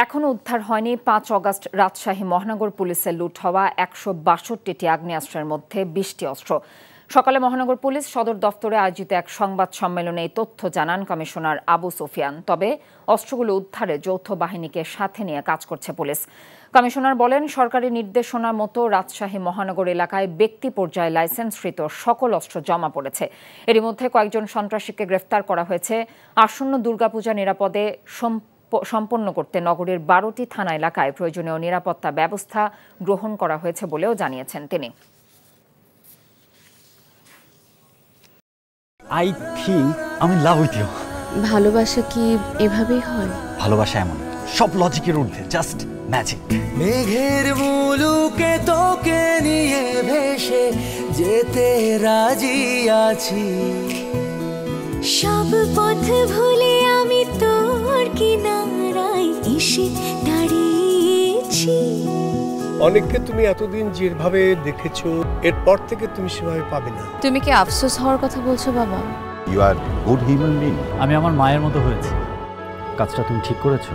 এখনো উদ্ধার হয়নি ৫ অগস্ট রাজশাহী মহানগর পুলিশের লুট হওয়া ১৬২টি আগ্নেয়াস্ত্রের মধ্যে ২০টি অস্ত্র। সকালে মহানগর পুলিশ সদর দফতরে আয়োজিত এক সংবাদ সম্মেলনে এই তথ্য জানান কমিশনার আবু সুফিয়ান। তবে অস্ত্রগুলো উদ্ধারে যৌথ বাহিনীকে সাথে নিয়ে কাজ করছে পুলিশ। কমিশনার বলেন, সরকারি নির্দেশনা মতো রাজশাহী মহানগর এলাকায় ব্যক্তি পর্যায়ে লাইসেন্সকৃত সকল অস্ত্র জমা পড়েছে। এরই মধ্যে কয়েকজন সন্ত্রাসীকে গ্রেফতার করা হয়েছে। আসন্ন দুর্গাপূজা নিরাপদে সম্পন্ন করতে নগরীর ১২টি থানা এলাকায় প্রয়োজনীয় নিরাপত্তা ব্যবস্থা গ্রহণ করা হয়েছে বলেও জানিয়েছেন তিনি। আই থিংক আমি লাভ উইথ ইউ। ভালোবাসা কি এভাবেই হয়? ভালোবাসা এমন সব লজিকের ঊর্ধ্বে, জাস্ট ম্যাজিক। মেঘের মুলুকে তোকে নিয়ে ভেসে যেতে রাজি আছি, সব পথ ভুলে আমি তোর কিনারায় এসে দাঁড়িয়েছি। অনেককে তুমি এতদিন যেভাবে দেখেছো, এরপর থেকে তুমি সেভাবে পাবে না। তুমি কি আফসোস হওয়ার কথা বলছো বাবা? You are good human being. আমি আমার মায়ের মতো হয়েছি। কাজটা তুমি ঠিক করেছো।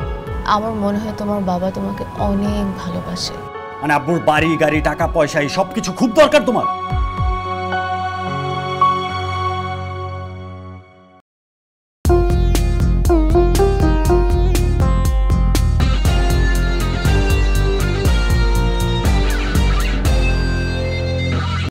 আমার মনে হয় তোমার বাবা তোমাকে অনেক ভালোবাসে। মানে আব্বুর বাড়ি গাড়ি টাকা পয়সা এই সবকিছু খুব দরকার তোমার।